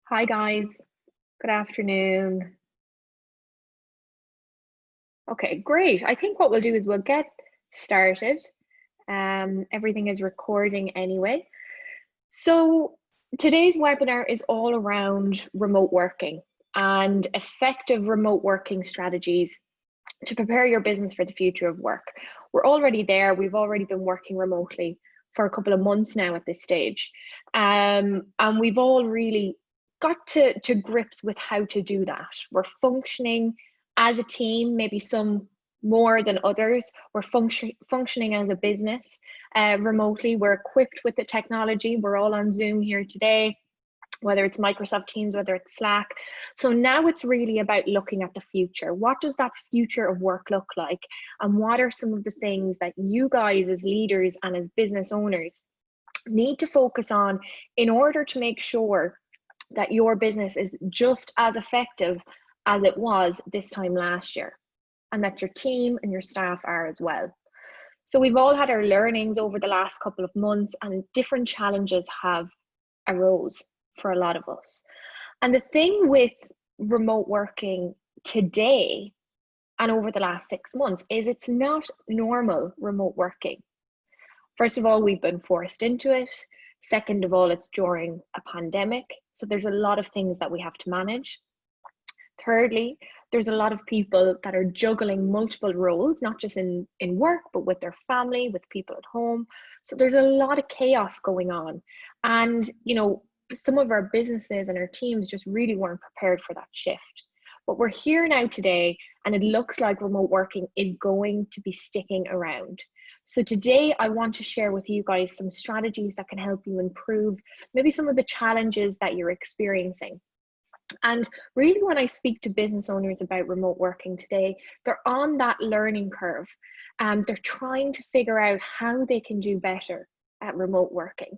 Hi guys, good afternoon. Okay, great. I think what we'll do is we'll get started. Everything is recording anyway. So today's webinar is all around remote working and effective remote working strategies to prepare your business for the future of work. We're already there. We've already been working remotely for a couple of months now at this stage. And we've all really got to grips with how to do that. We're functioning as a team, maybe some more than others. We're functioning as a business remotely. We're equipped with the technology. We're all on Zoom here today, whether it's Microsoft Teams, whether it's Slack. So now it's really about looking at the future. What does that future of work look like? And what are some of the things that you guys as leaders and as business owners need to focus on in order to make sure that your business is just as effective as it was this time last year, and that your team and your staff are as well. So we've all had our learnings over the last couple of months, and different challenges have arose for a lot of us. And the thing with remote working today and over the last 6 months is it's not normal remote working. First of all, we've been forced into it. Second of all, it's during a pandemic. So there's a lot of things that we have to manage. Thirdly, there's a lot of people that are juggling multiple roles, not just in work, but with their family, with people at home. So there's a lot of chaos going on. And, some of our businesses and our teams just really weren't prepared for that shift. But we're here now today, and it looks like remote working is going to be sticking around. So today I want to share with you guys some strategies that can help you improve maybe some of the challenges that you're experiencing. And really, when I speak to business owners about remote working today, they're on that learning curve. They're trying to figure out how they can do better at remote working.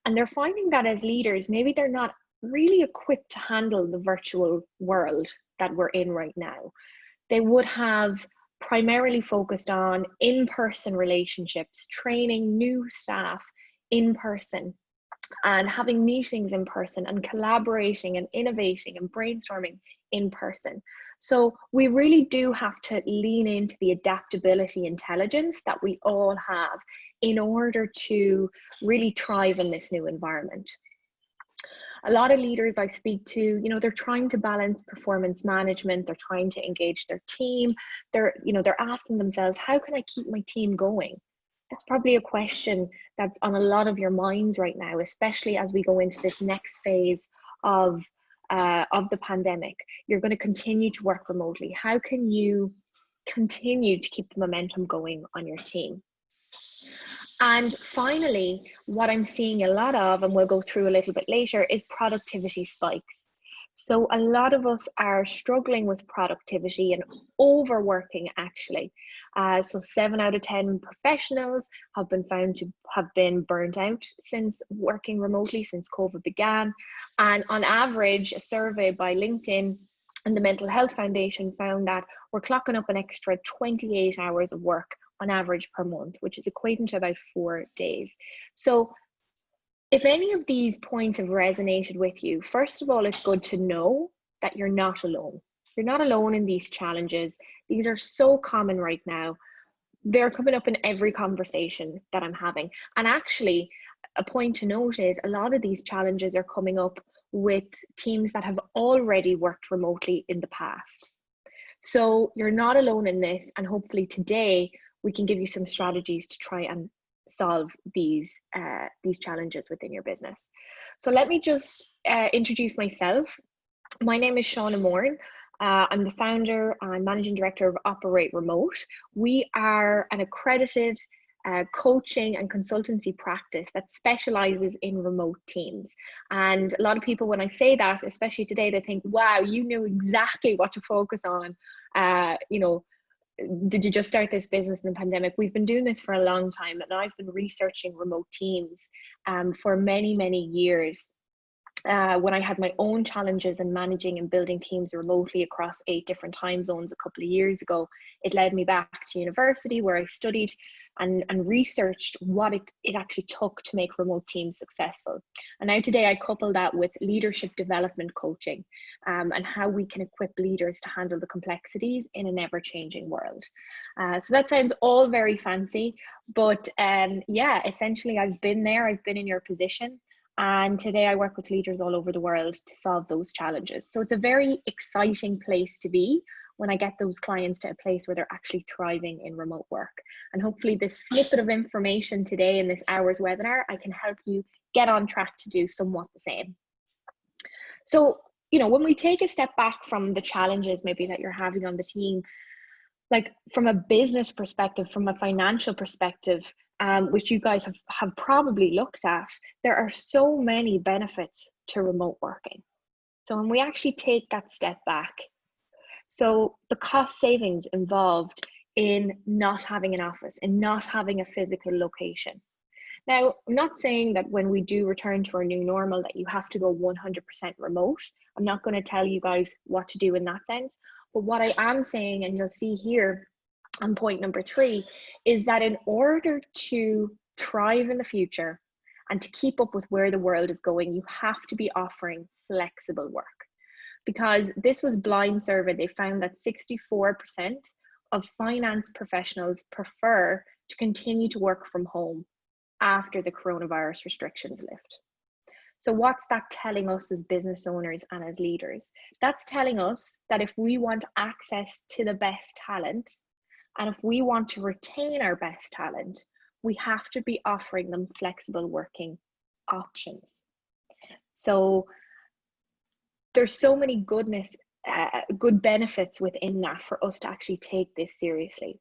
And they're finding that as leaders, maybe they're not really equipped to handle the virtual world that we're in right now. They would have primarily focused on in-person relationships, training new staff in person, and having meetings in person, and collaborating and innovating and brainstorming in person. So we really do have to lean into the adaptability intelligence that we all have in order to really thrive in this new environment. A lot of leaders I speak to, they're trying to balance performance management, they're trying to engage their team, they're asking themselves, how can I keep my team going? That's probably a question that's on a lot of your minds right now, especially as we go into this next phase of the pandemic. You're going to continue to work remotely. How can you continue to keep the momentum going on your team? And finally, what I'm seeing a lot of, and we'll go through a little bit later, is productivity spikes. So a lot of us are struggling with productivity and overworking, actually. So 7 out of 10 professionals have been found to have been burnt out since working remotely, since COVID began. And on average, a survey by LinkedIn and the Mental Health Foundation found that we're clocking up an extra 28 hours of work on average per month, which is equating to about 4 days. So if any of these points have resonated with you, first of all, it's good to know that you're not alone. You're not alone in these challenges. These are so common right now. They're coming up in every conversation that I'm having. And actually, a point to note is a lot of these challenges are coming up with teams that have already worked remotely in the past. So you're not alone in this, and hopefully today we can give you some strategies to try and solve these challenges within your business. So let me just introduce myself. My name is Shauna Moran. I'm the founder and managing director of Operate Remote. We are an accredited coaching and consultancy practice that specializes in remote teams. And a lot of people, when I say that, especially today, they think, wow, you know exactly what to focus on. Did you just start this business in the pandemic? We've been doing this for a long time, and I've been researching remote teams for many, many years. When I had my own challenges in managing and building teams remotely across 8 different time zones a couple of years ago, it led me back to university where I studied and researched what it actually took to make remote teams successful. And now today I couple that with leadership development coaching, and how we can equip leaders to handle the complexities in an ever-changing world. So that sounds all very fancy, but yeah, essentially I've been there, I've been in your position. And today I work with leaders all over the world to solve those challenges. So it's a very exciting place to be when I get those clients to a place where they're actually thriving in remote work. And hopefully this snippet of information today in this hour's webinar, I can help you get on track to do somewhat the same. So, you know, when we take a step back from the challenges maybe that you're having on the team, like from a business perspective, from a financial perspective, which you guys have probably looked at, there are so many benefits to remote working. So when we actually take that step back, so the cost savings involved in not having an office and not having a physical location. Now, I'm not saying that when we do return to our new normal that you have to go 100% remote. I'm not going to tell you guys what to do in that sense. But what I am saying, and you'll see here on point number 3, is that in order to thrive in the future and to keep up with where the world is going, you have to be offering flexible work. Because this was blind survey, they found that 64% of finance professionals prefer to continue to work from home after the coronavirus restrictions lift. So what's that telling us as business owners and as leaders? That's telling us that if we want access to the best talent, and if we want to retain our best talent, we have to be offering them flexible working options. So there's so many good benefits within that for us to actually take this seriously.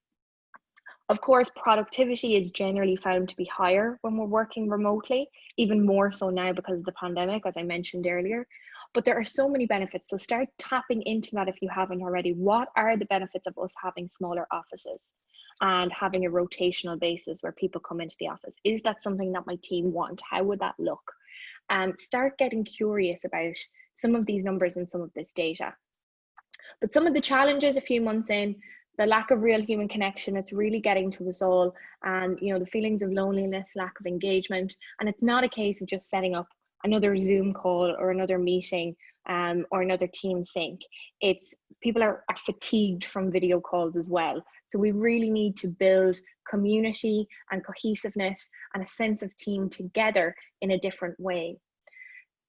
Of course, productivity is generally found to be higher when we're working remotely, even more so now because of the pandemic, as I mentioned earlier. But there are so many benefits. So start tapping into that if you haven't already. What are the benefits of us having smaller offices and having a rotational basis where people come into the office? Is that something that my team want? How would that look? Start getting curious about some of these numbers and some of this data. But some of the challenges a few months in, the lack of real human connection, it's really getting to us all, and you know, the feelings of loneliness, lack of engagement. And it's not a case of just setting up another Zoom call or another meeting or another team sync. It's people are fatigued from video calls as well. So we really need to build community and cohesiveness and a sense of team together in a different way.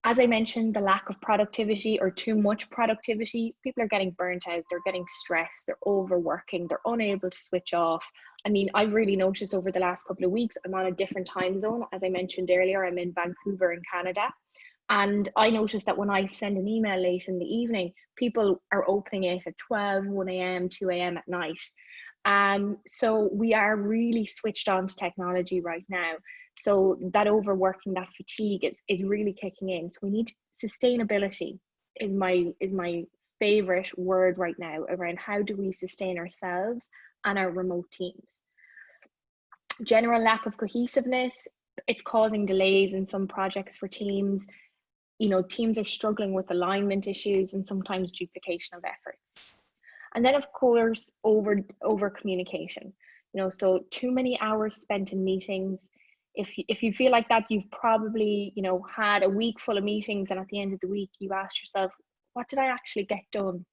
As I mentioned, the lack of productivity or too much productivity, people are getting burnt out, they're getting stressed, they're overworking, they're unable to switch off. I mean, I've really noticed over the last couple of weeks, I'm on a different time zone. As I mentioned earlier, I'm in Vancouver in Canada. And I noticed that when I send an email late in the evening, people are opening it at 12, 1 a.m., 2 a.m. at night. So we are really switched on to technology right now. So that overworking, that fatigue is really kicking in. So we need sustainability is my favorite word right now around how do we sustain ourselves and our remote teams. General lack of cohesiveness, it's causing delays in some projects for teams. You know, teams are struggling with alignment issues and sometimes duplication of efforts. And then of course, over communication, you know, so too many hours spent in meetings. If you feel like that, you've probably, you know, had a week full of meetings, and at the end of the week, you ask yourself, what did I actually get done?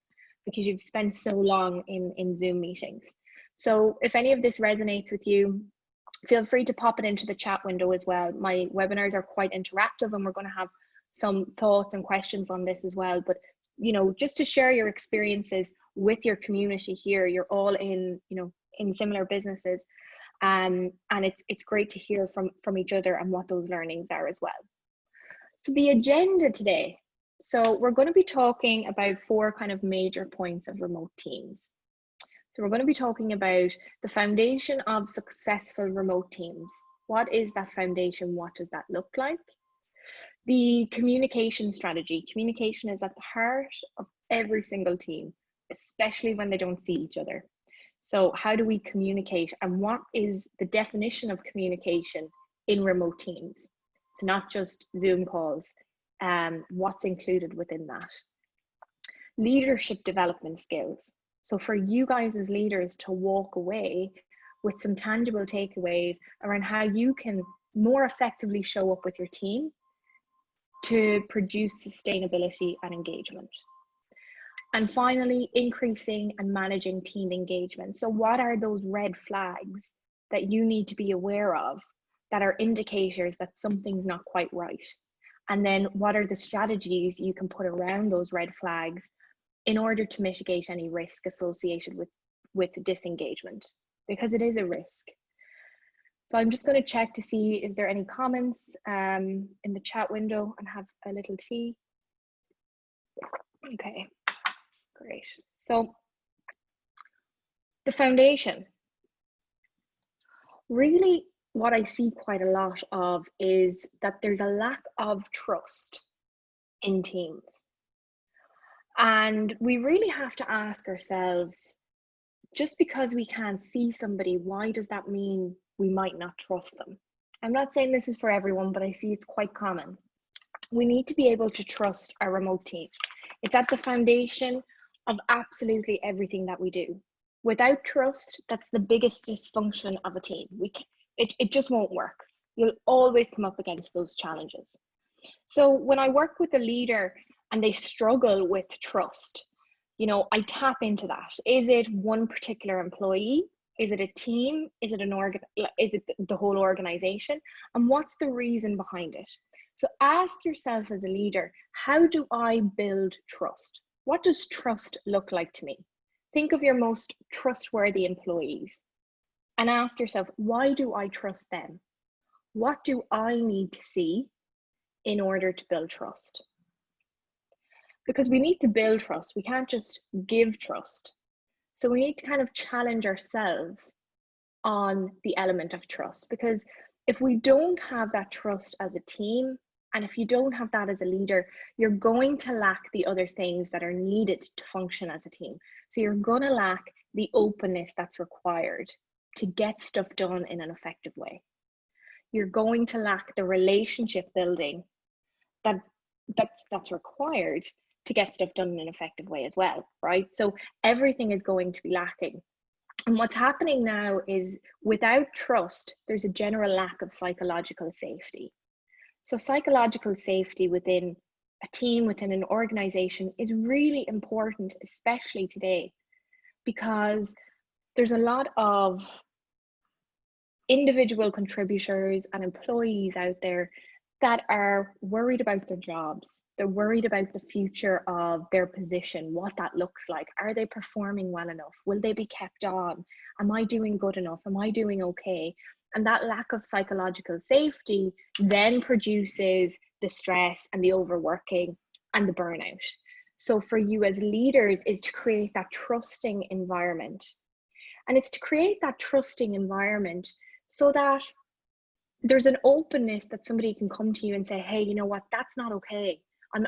Because you've spent so long in Zoom meetings. So if any of this resonates with you, feel free to pop it into the chat window as well. My webinars are quite interactive, and we're going to have some thoughts and questions on this as well. But, you know, just to share your experiences with your community here, you're all in, you know, in similar businesses. And it's great to hear from each other and what those learnings are as well. So the agenda today, so we're going to be talking about 4 kind of major points of remote teams. So we're going to be talking about the foundation of successful remote teams. What is that foundation? What does that look like? The communication strategy. Communication is at the heart of every single team, especially when they don't see each other. So how do we communicate, and what is the definition of communication in remote teams? It's not just Zoom calls. What's included within that? Leadership development skills. So for you guys as leaders to walk away with some tangible takeaways around how you can more effectively show up with your team to produce sustainability and engagement. And finally, increasing and managing team engagement. So what are those red flags that you need to be aware of that are indicators that something's not quite right? And then what are the strategies you can put around those red flags in order to mitigate any risk associated with disengagement? Because it is a risk. So I'm just going to check to see, is there any comments in the chat window, and have a little tea. Okay, great. So the foundation. Really, what I see quite a lot of is that there's a lack of trust in teams. And we really have to ask ourselves, just because we can't see somebody, why does that mean we might not trust them? I'm not saying this is for everyone, but I see it's quite common. We need to be able to trust our remote team. It's at the foundation of absolutely everything that we do. Without trust, that's the biggest dysfunction of a team. It just won't work. You'll always come up against those challenges. So when I work with a leader and they struggle with trust, you know, I tap into that. Is it one particular employee? Is it a team? Is it is it the whole organization? And what's the reason behind it? So ask yourself as a leader, how do I build trust? What does trust look like to me? Think of your most trustworthy employees and ask yourself, why do I trust them? What do I need to see in order to build trust? Because we need to build trust. We can't just give trust. So we need to kind of challenge ourselves on the element of trust, because if we don't have that trust as a team, and if you don't have that as a leader, you're going to lack the other things that are needed to function as a team. So you're going to lack the openness that's required to get stuff done in an effective way. You're going to lack the relationship building that's required to get stuff done in an effective way as well, right? So everything is going to be lacking. And what's happening now is, without trust, there's a general lack of psychological safety. So psychological safety within a team, within an organization, is really important, especially today, because there's a lot of individual contributors and employees out there that are worried about their jobs. They're worried about the future of their position, what that looks like. Are they performing well enough? Will they be kept on? Am I doing good enough? Am I doing okay? And that lack of psychological safety then produces the stress and the overworking and the burnout. So for you as leaders is to create that trusting environment. And it's to create that trusting environment so that there's an openness, that somebody can come to you and say, hey, you know what, that's not okay.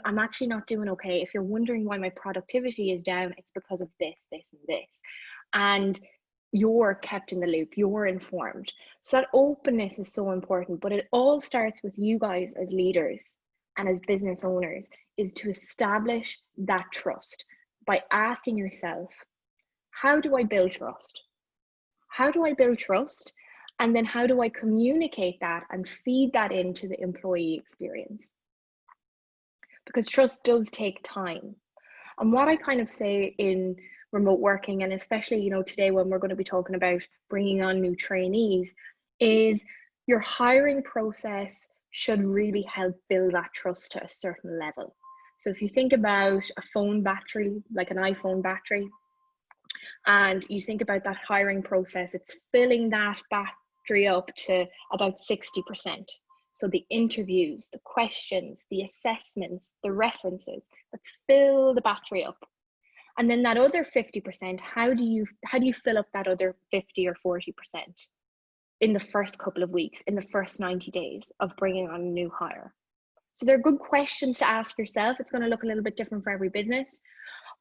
I'm actually not doing okay. If you're wondering why my productivity is down, it's because of this, this, and this. And you're kept in the loop, you're informed. So that openness is so important, but it all starts with you guys as leaders and as business owners, is to establish that trust by asking yourself, how do I build trust? How do I build trust? And then how do I communicate that and feed that into the employee experience? Because trust does take time. And what I kind of say in remote working, and especially, you know, today when we're going to be talking about bringing on new trainees, is your hiring process should really help build that trust to a certain level. So if you think about a phone battery, like an iPhone battery, and you think about that hiring process, it's filling that battery up to about 60%. So the interviews, the questions, the assessments, the references, let's fill the battery up. And then that other 50%, how do you fill up that other 50 or 40% in the first couple of weeks, in the first 90 days of bringing on a new hire? So they're good questions to ask yourself. It's going to look a little bit different for every business.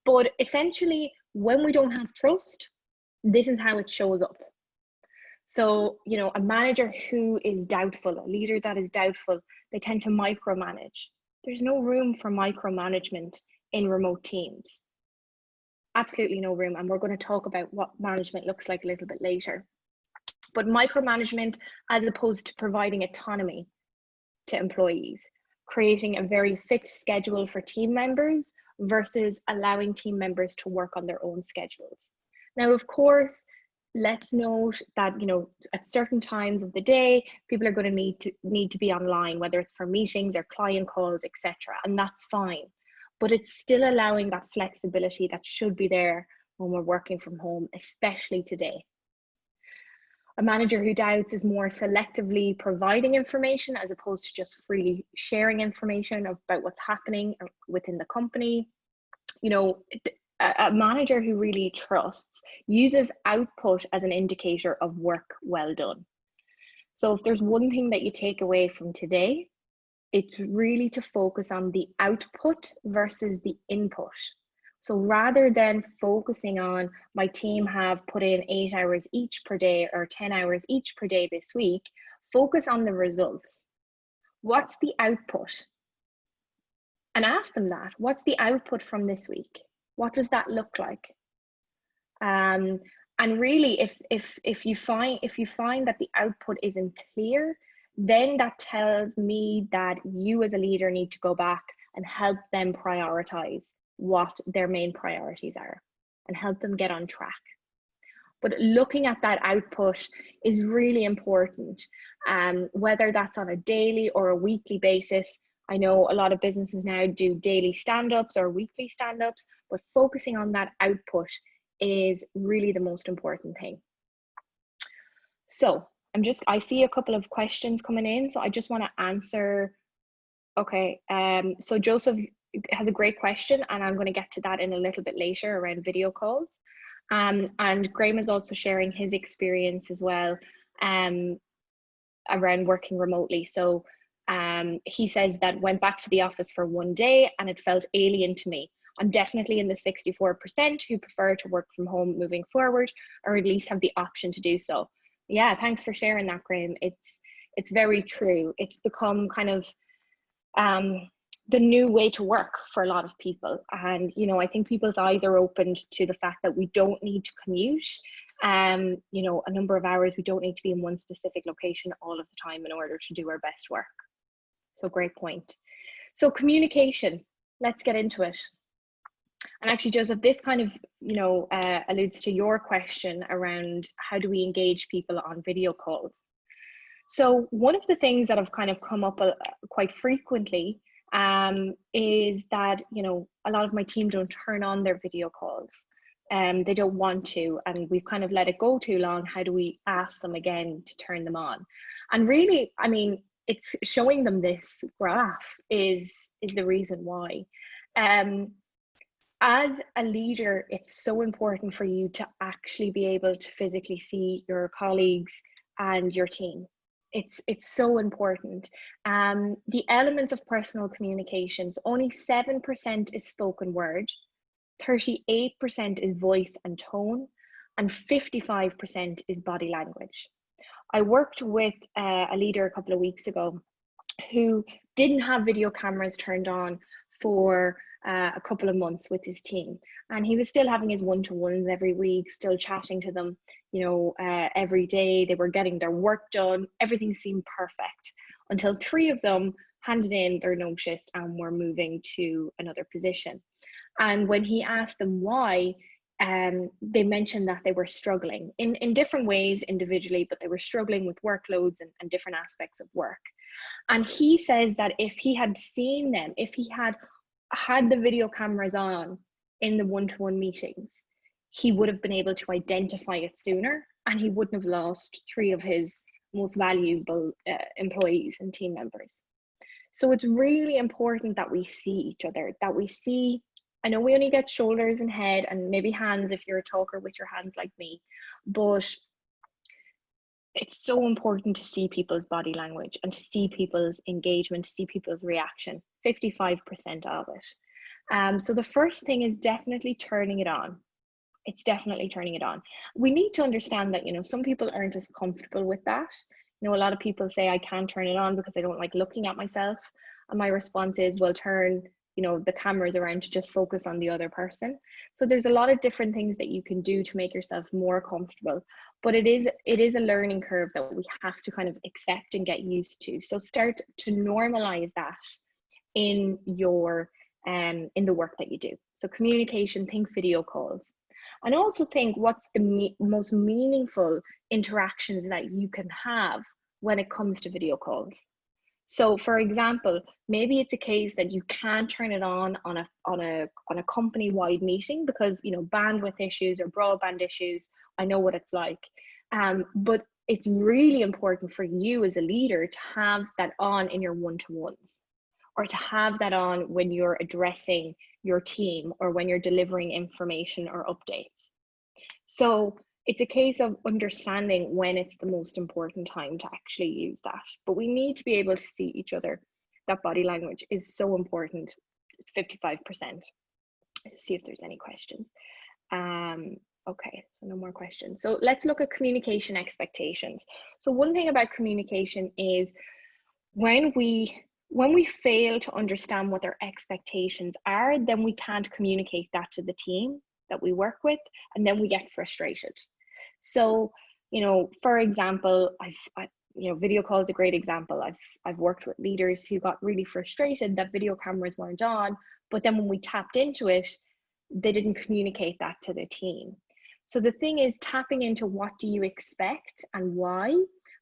But essentially, when we don't have trust, this is how it shows up. So, you know, a manager who is doubtful, a leader that is doubtful, they tend to micromanage. There's no room for micromanagement in remote teams. Absolutely no room. And we're going to talk about what management looks like a little bit later. But micromanagement, as opposed to providing autonomy to employees, creating a very fixed schedule for team members versus allowing team members to work on their own schedules. Now, of course, let's note that, you know, at certain times of the day, people are going to need to be online, whether it's for meetings or client calls, etc. And that's fine. But it's still allowing that flexibility that should be there when we're working from home, especially today. A manager who doubts is more selectively providing information as opposed to just freely sharing information about what's happening within the company. You know, a manager who really trusts uses output as an indicator of work well done. So if there's one thing that you take away from today, it's really to focus on the output versus the input. So rather than focusing on my team have put in 8 hours each per day or 10 hours each per day this week, focus on the results. What's the output? And ask them that. What's the output from this week? What does that look like? And really, if you find that the output isn't clear, then that tells me that you as a leader need to go back and help them prioritize what their main priorities are and help them get on track. But looking at that output is really important, whether that's on a daily or a weekly basis. I know a lot of businesses now do daily stand-ups or weekly stand-ups, but focusing on that output is really the most important thing. So I see a couple of questions coming in, so I just want to answer. Okay, so Joseph has a great question, and I'm going to get to that in a little bit later around video calls. And Graham is also sharing his experience as well around working remotely. So he says that went back to the office for one day and it felt alien to me. I'm definitely in the 64% who prefer to work from home moving forward, or at least have the option to do so. Yeah, thanks for sharing that, Graham. It's very true. It's become kind of the new way to work for a lot of people. And, you know, I think people's eyes are opened to the fact that we don't need to commute, you know, a number of hours. We don't need to be in one specific location all of the time in order to do our best work. So great point. So communication, let's get into it. And actually, Joseph, this kind of, you know, alludes to your question around how do we engage people on video calls. So one of the things that have kind of come up quite frequently is that, you know, a lot of my team don't turn on their video calls. They don't want to, and we've kind of let it go too long. How do we ask them again to turn them on? And really, I mean, it's showing them this graph is the reason why. As a leader, it's so important for you to actually be able to physically see your colleagues and your team. It's so important. The elements of personal communications, only 7% is spoken word, 38% is voice and tone, and 55% is body language. I worked with a leader a couple of weeks ago who didn't have video cameras turned on for a couple of months with his team, and he was still having his one-to-ones every week, still chatting to them, you know, every day. They were getting their work done. Everything seemed perfect until 3 of them handed in their notice and were moving to another position. And when he asked them why, they mentioned that they were struggling in different ways individually, but they were struggling with workloads and different aspects of work. And he says that if he had seen them, if he had the video cameras on in the one-to-one meetings, he would have been able to identify it sooner, and he wouldn't have lost 3 of his most valuable employees and team members. So it's really important that we see each other, that we see. I know we only get shoulders and head and maybe hands if you're a talker with your hands like me, but it's so important to see people's body language and to see people's engagement, to see people's reaction, 55% of it. So the first thing is definitely turning it on. It's definitely turning it on. We need to understand that, you know, some people aren't as comfortable with that. You know, a lot of people say I can't turn it on because I don't like looking at myself. And my response is, well, turn the cameras around to just focus on the other person. So there's a lot of different things that you can do to make yourself more comfortable, but it is a learning curve that we have to kind of accept and get used to. So start to normalize that in your in the work that you do. So communication, think video calls, and also think what's the most meaningful interactions that you can have when it comes to video calls. So for example, maybe it's a case that you can't turn it on a company-wide meeting because bandwidth issues or broadband issues. I know what it's like, but it's really important for you as a leader to have that on in your one-to-ones, or to have that on when you're addressing your team or when you're delivering information or updates. So it's a case of understanding when it's the most important time to actually use that. But we need to be able to see each other. That body language is so important. It's 55%. Let's see if there's any questions. Okay, so no more questions. So let's look at communication expectations. So one thing about communication is when we fail to understand what their expectations are, then we can't communicate that to the team that we work with, and then we get frustrated. So, for example, video call is a great example. I've worked with leaders who got really frustrated that video cameras weren't on, but then when we tapped into it, they didn't communicate that to the team. So the thing is tapping into what do you expect and why,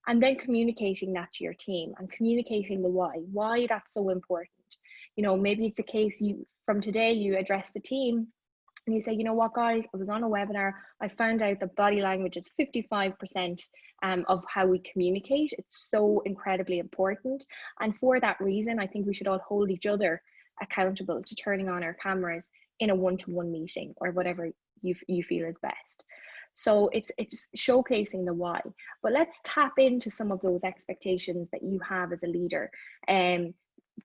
and then communicating that to your team and communicating the why that's so important. Maybe it's a case from today you address the team and you say, you know what, guys, I was on a webinar. I found out that body language is 55% of how we communicate. It's so incredibly important. And for that reason, I think we should all hold each other accountable to turning on our cameras in a one-to-one meeting or whatever you feel is best. So it's showcasing the why. But let's tap into some of those expectations that you have as a leader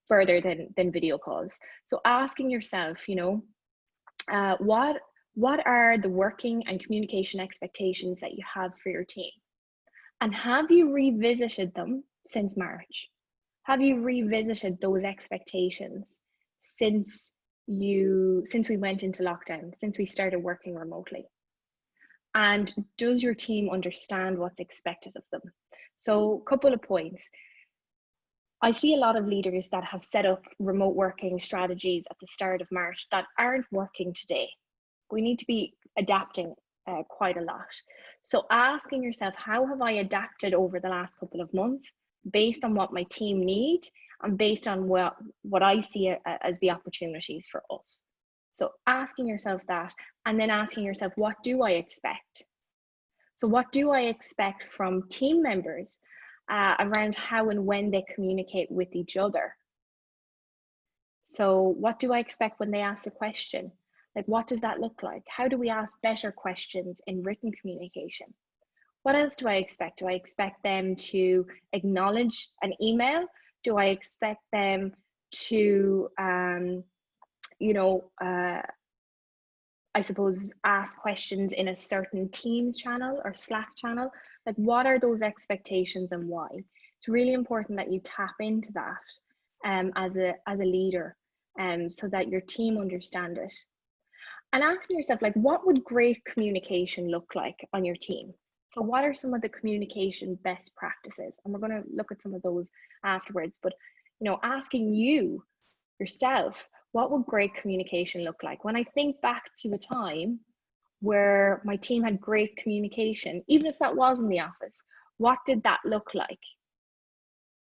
further than video calls. So asking yourself, what are the working and communication expectations that you have for your team? And have you revisited them since March? Have you revisited those expectations since we went into lockdown, since we started working remotely? And does your team understand what's expected of them? So a couple of points. I see a lot of leaders that have set up remote working strategies at the start of March that aren't working today. We need to be adapting quite a lot. So asking yourself, how have I adapted over the last couple of months based on what my team need and based on what I see as the opportunities for us? So asking yourself that, and then asking yourself, what do I expect? So what do I expect from team members around how and when they communicate with each other? So what do I expect when they ask a question? Like, what does that look like? How do we ask better questions in written communication? What else do I expect? Do I expect them to acknowledge an email? Do I expect them to, I suppose, ask questions in a certain Teams channel or Slack channel? Like, what are those expectations and why? It's really important that you tap into that as a leader, so that your team understand it. And asking yourself, like, what would great communication look like on your team? So what are some of the communication best practices? And we're going to look at some of those afterwards. But, asking yourself, what would great communication look like? When I think back to a time where my team had great communication, even if that was in the office, what did that look like?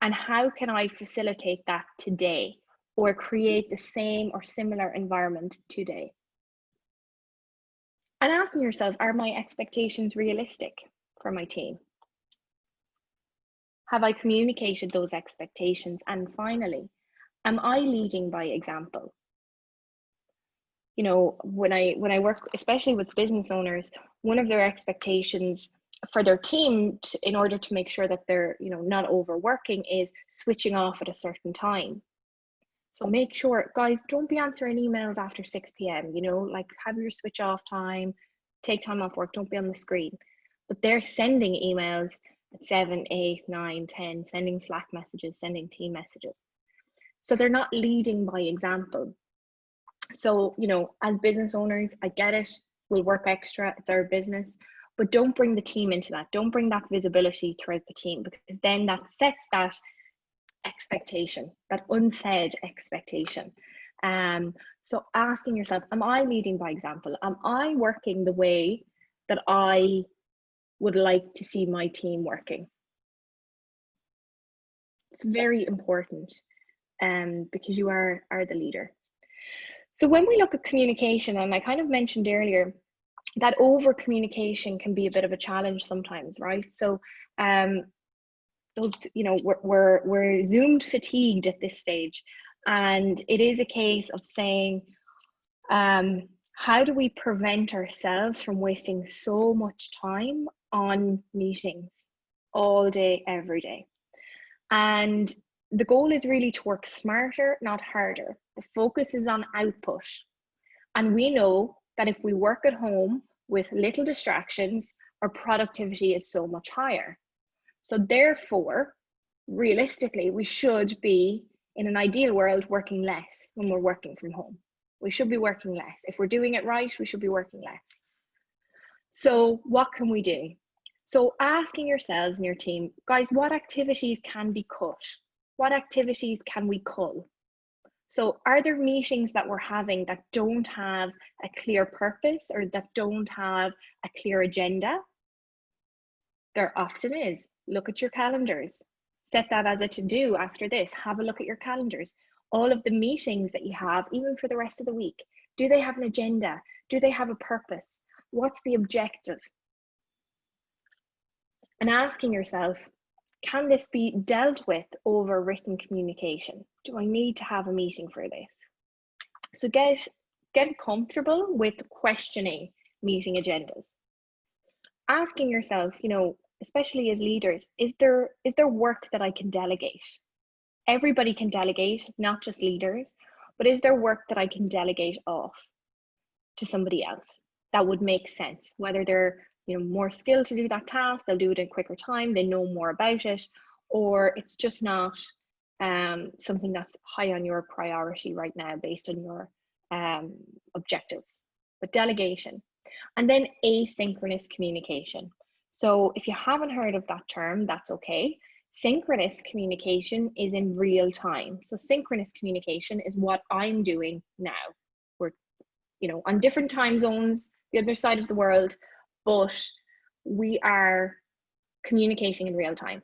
And how can I facilitate that today or create the same or similar environment today? And asking yourself, are my expectations realistic for my team? Have I communicated those expectations? And finally, am I leading by example? When I work, especially with business owners, one of their expectations for their team in order to make sure that they're, not overworking is switching off at a certain time. So make sure, guys, don't be answering emails after 6 p.m., like have your switch off time, take time off work, don't be on the screen. But they're sending emails at 7, 8, 9, 10, sending Slack messages, sending team messages. So they're not leading by example. So, you know, as business owners, I get it, we'll work extra, it's our business, but don't bring the team into that. Don't bring that visibility throughout the team, because then that sets that expectation, that unsaid expectation. So asking yourself, am I leading by example? Am I working the way that I would like to see my team working? It's very important, because you are the leader. So when we look at communication, and I kind of mentioned earlier that over communication can be a bit of a challenge sometimes, right? So those, you know, we're Zoomed fatigued at this stage, and it is a case of saying, how do we prevent ourselves from wasting so much time on meetings all day, every day? And the goal is really to work smarter, not harder. The focus is on output. And we know that if we work at home with little distractions, our productivity is so much higher. So therefore, realistically, we should be, in an ideal world, working less when we're working from home. We should be working less. If we're doing it right, we should be working less. So what can we do? So asking yourselves and your team, guys, what activities can be cut? What activities can we cull? So are there meetings that we're having that don't have a clear purpose or that don't have a clear agenda? There often is. Look at your calendars. Set that as a to-do after this. Have a look at your calendars. All of the meetings that you have, even for the rest of the week, do they have an agenda? Do they have a purpose? What's the objective? And asking yourself, can this be dealt with over written communication? Do I need to have a meeting for this? So get comfortable with questioning meeting agendas. Asking yourself, you know, especially as leaders, is there work that I can delegate? Everybody can delegate, not just leaders, but is there work that I can delegate off to somebody else that would make sense? Whether they're, you know, more skilled to do that task, they'll do it in quicker time, they know more about it, or it's just not something that's high on your priority right now based on your objectives. But delegation. And then asynchronous communication. So if you haven't heard of that term, that's okay. Synchronous communication is in real time. So synchronous communication is what I'm doing now. We're, you know, on different time zones, the other side of the world, but we are communicating in real time.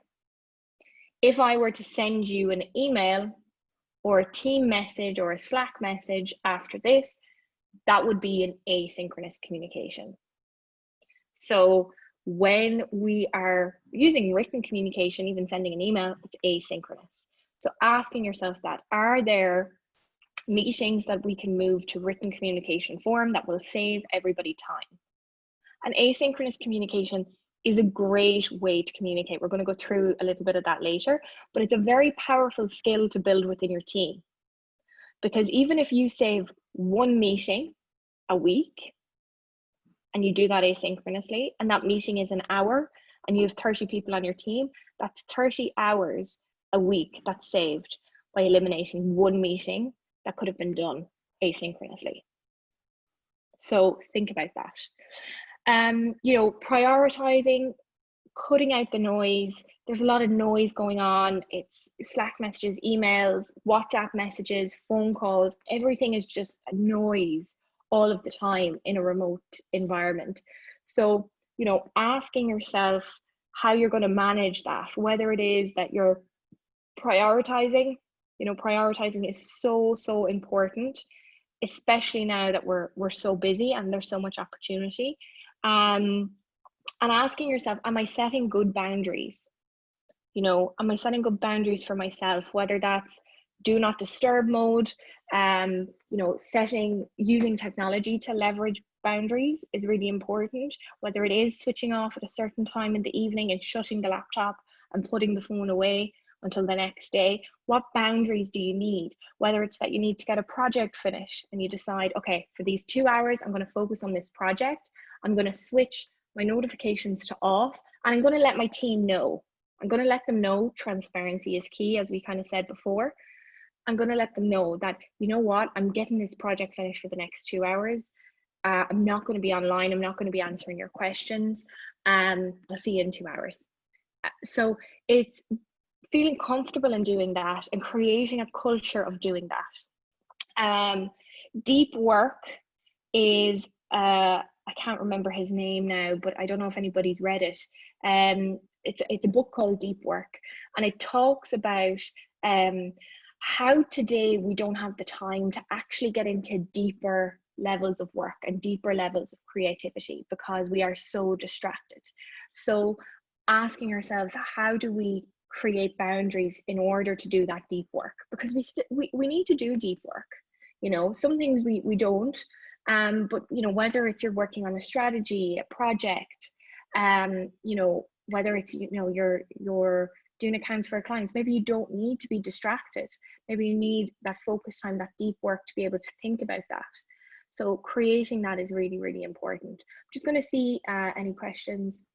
If I were to send you an email or a team message or a Slack message after this, that would be an asynchronous communication. So when we are using written communication, even sending an email, it's asynchronous. So asking yourself that, are there meetings that we can move to written communication form that will save everybody time? And asynchronous communication is a great way to communicate. We're going to go through a little bit of that later, but it's a very powerful skill to build within your team. Because even if you save one meeting a week and you do that asynchronously, and that meeting is an hour and you have 30 people on your team, that's 30 hours a week that's saved by eliminating one meeting that could have been done asynchronously. So think about that. You know, prioritizing, cutting out the noise. There's a lot of noise going on. It's Slack messages, emails, WhatsApp messages, phone calls. Everything is just a noise all of the time in a remote environment. So, you know, asking yourself how you're going to manage that, whether it is that you're prioritizing, you know, prioritizing is so important, especially now that we're so busy and there's so much opportunity. And asking yourself, am I setting good boundaries? You know, am I setting good boundaries for myself, whether that's do not disturb mode, you know, using technology to leverage boundaries is really important, whether it is switching off at a certain time in the evening and shutting the laptop and putting the phone away until the next day. What boundaries do you need? Whether it's that you need to get a project finished and you decide, okay, for these 2 hours, I'm going to focus on this project. I'm going to switch my notifications to off, and I'm going to let my team know. I'm going to let them know transparency is key, as we kind of said before. I'm going to let them know that, you know what, I'm getting this project finished for the next 2 hours. I'm not going to be online. I'm not going to be answering your questions. I'll see you in 2 hours. So it's feeling comfortable in doing that and creating a culture of doing that. Deep work is, I can't remember his name now, but I don't know if anybody's read it. It's a book called Deep Work, and it talks about how today we don't have the time to actually get into deeper levels of work and deeper levels of creativity because we are so distracted. So asking ourselves, how do we create boundaries in order to do that deep work? Because we need to do deep work. You know, some things we don't, but you know, whether it's you're working on a strategy, a project, you know, whether it's, you know, you're doing accounts for clients, maybe you don't need to be distracted. Maybe you need that focus time, that deep work to be able to think about that. So creating that is really, really important. I'm just going to see any questions.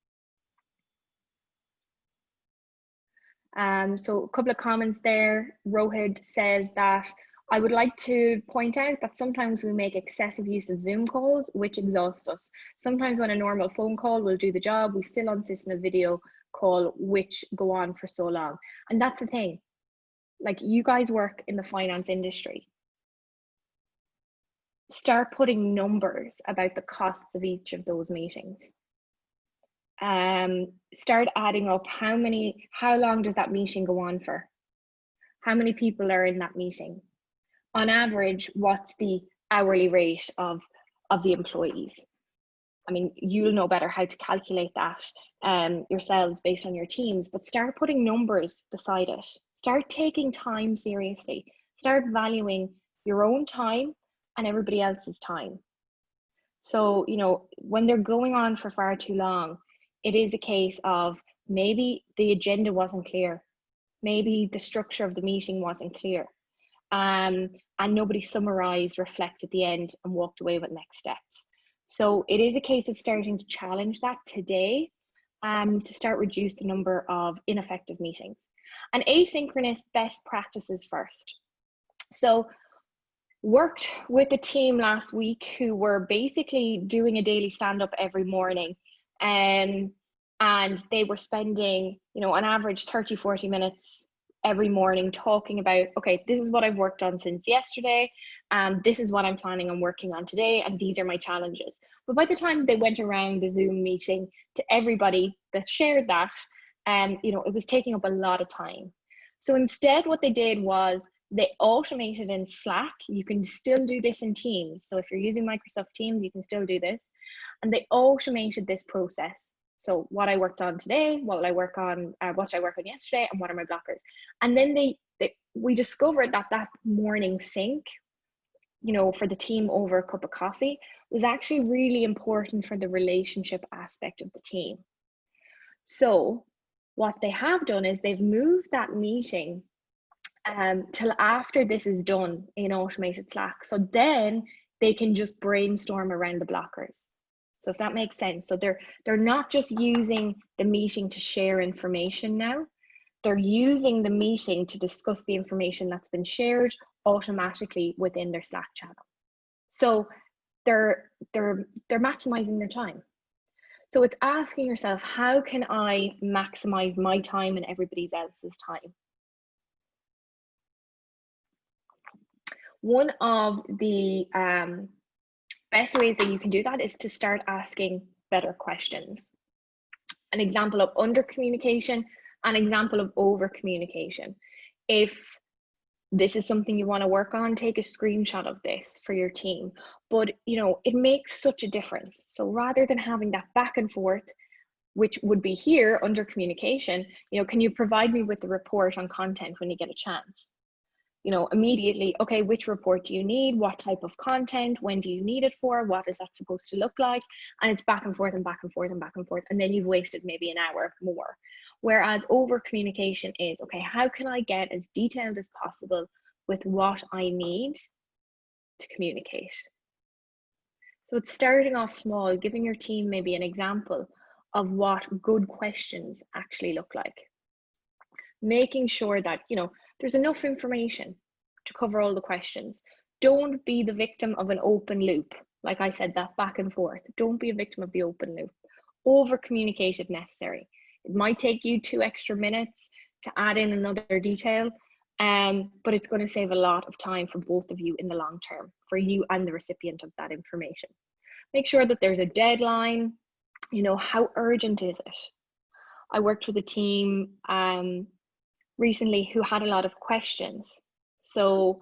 So a couple of comments there. Rohit says that I would like to point out that sometimes we make excessive use of Zoom calls, which exhausts us. Sometimes when a normal phone call will do the job, we still insist on a video call, which go on for so long. And that's the thing. Like, you guys work in the finance industry. Start putting numbers about the costs of each of those meetings. Start adding up how long does that meeting go on for? How many people are in that meeting? On average, what's the hourly rate of the employees? I mean, you'll know better how to calculate that yourselves based on your teams, but start putting numbers beside it. Start taking time seriously. Start valuing your own time and everybody else's time. So, you know, when they're going on for far too long, it is a case of maybe the agenda wasn't clear. Maybe the structure of the meeting wasn't clear. And nobody summarized, reflected at the end, and walked away with next steps. So it is a case of starting to challenge that today, to start reduce the number of ineffective meetings. And asynchronous best practices first. So worked with a team last week who were basically doing a daily stand-up every morning, and they were spending, you know, on average 30-40 minutes every morning talking about, okay, this is what I've worked on since yesterday, and this is what I'm planning on working on today, and these are my challenges. But by the time they went around the Zoom meeting to everybody that shared that, you know, it was taking up a lot of time. So instead, what they did was they automated in Slack. You can still do this in Teams. So if you're using Microsoft Teams, you can still do this. And they automated this process. So what I worked on today, what did I work on yesterday, and what are my blockers? And then we discovered that morning sync, you know, for the team over a cup of coffee was actually really important for the relationship aspect of the team. So what they have done is they've moved that meeting till after this is done in automated Slack. So then they can just brainstorm around the blockers. So if that makes sense. So they're not just using the meeting to share information now. They're using the meeting to discuss the information that's been shared automatically within their Slack channel. So they're maximizing their time. So it's asking yourself, how can I maximize my time and everybody else's time? One of the best ways that you can do that is to start asking better questions. An example of under communication, an example of over communication. If this is something you want to work on, take a screenshot of this for your team. But you know, it makes such a difference. So rather than having that back and forth, which would be here under communication, you know, can you provide me with the report on content when you get a chance? You know, immediately, okay, which report do you need? What type of content? When do you need it for? What is that supposed to look like? And it's back and forth and back and forth and back and forth. And then you've wasted maybe an hour more. Whereas over communication is, okay, how can I get as detailed as possible with what I need to communicate? So it's starting off small, giving your team maybe an example of what good questions actually look like. Making sure that, you know, there's enough information to cover all the questions. Don't be the victim of an open loop. Like I said, that back and forth. Don't be a victim of the open loop. Over communicate if necessary. It might take you 2 extra minutes to add in another detail, but it's going to save a lot of time for both of you in the long term, for you and the recipient of that information. Make sure that there's a deadline. You know, how urgent is it? I worked with a team recently who had a lot of questions. So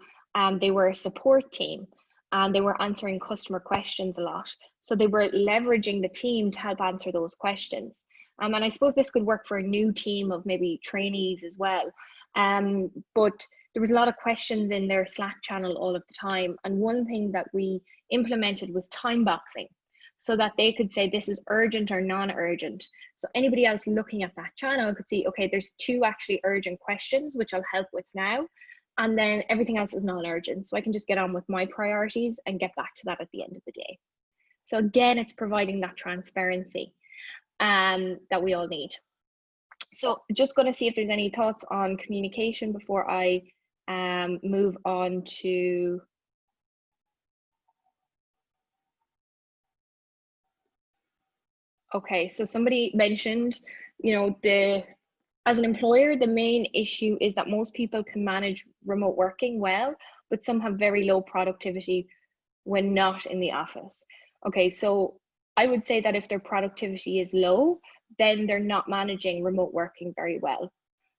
they were a support team and they were answering customer questions a lot. So they were leveraging the team to help answer those questions. And I suppose this could work for a new team of maybe trainees as well. But there was a lot of questions in their Slack channel all of the time. And one thing that we implemented was time boxing, so that they could say this is urgent or non-urgent. So anybody else looking at that channel could see, okay, there's 2 actually urgent questions, which I'll help with now. And then everything else is non-urgent. So I can just get on with my priorities and get back to that at the end of the day. So again, it's providing that transparency that we all need. So just going to see if there's any thoughts on communication before I move on to okay, so somebody mentioned, you know, as an employer, the main issue is that most people can manage remote working well, but some have very low productivity when not in the office. Okay, so I would say that if their productivity is low, then they're not managing remote working very well.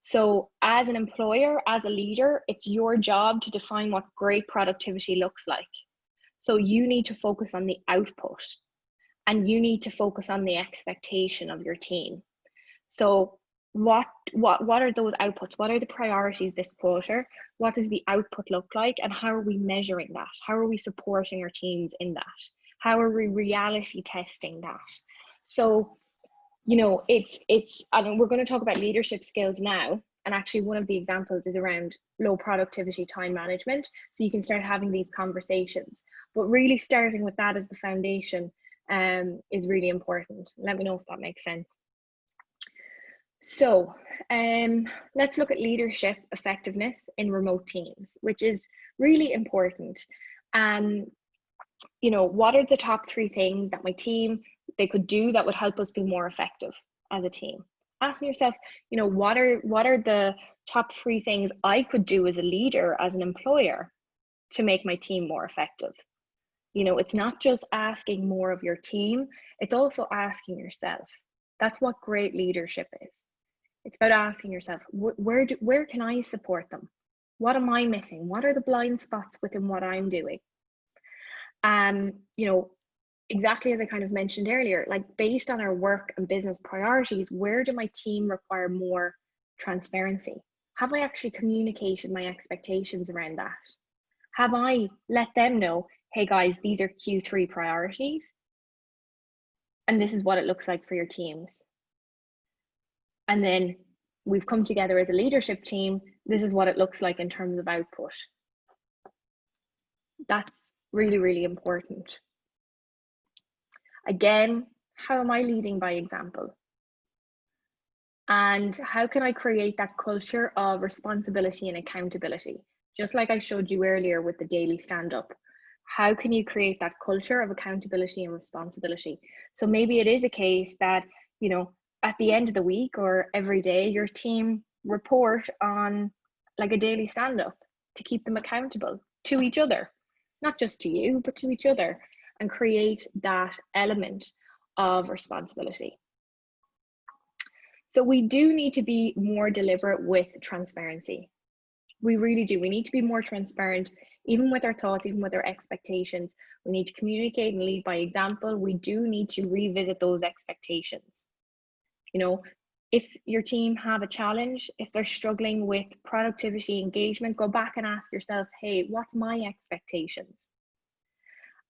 So as an employer, as a leader, it's your job to define what great productivity looks like. So you need to focus on the output. And you need to focus on the expectation of your team. So what are those outputs? What are the priorities this quarter? What does the output look like? And how are we measuring that? How are we supporting our teams in that? How are we reality testing that? So, you know, I mean, we're going to talk about leadership skills now. And actually one of the examples is around low productivity time management. So you can start having these conversations, but really starting with that as the foundation is really important. Let me know if that makes sense. So let's look at leadership effectiveness in remote teams, which is really important. You know, what are the top 3 things that my team, they could do that would help us be more effective as a team? Asking yourself, you know, what are the top 3 things I could do as a leader, as an employer, to make my team more effective? You know, it's not just asking more of your team, it's also asking yourself. That's what great leadership is. It's about asking yourself, where can I support them? What am I missing? What are the blind spots within what I'm doing? You know, exactly as I kind of mentioned earlier, like based on our work and business priorities, where do my team require more transparency? Have I actually communicated my expectations around that? Have I let them know, hey guys, these are Q3 priorities, and this is what it looks like for your teams. And then we've come together as a leadership team, this is what it looks like in terms of output. That's really, really important. Again, how am I leading by example? And how can I create that culture of responsibility and accountability? Just like I showed you earlier with the daily stand-up. How can you create that culture of accountability and responsibility? So maybe it is a case that, you know, at the end of the week or every day, your team report on like a daily stand-up to keep them accountable to each other, not just to you, but to each other, and create that element of responsibility. So we do need to be more deliberate with transparency. We really do. We need to be more transparent, even with our thoughts, even with our expectations. We need to communicate and lead by example. We do need to revisit those expectations. You know, if your team have a challenge, if they're struggling with productivity, engagement, go back and ask yourself, hey, what's my expectations?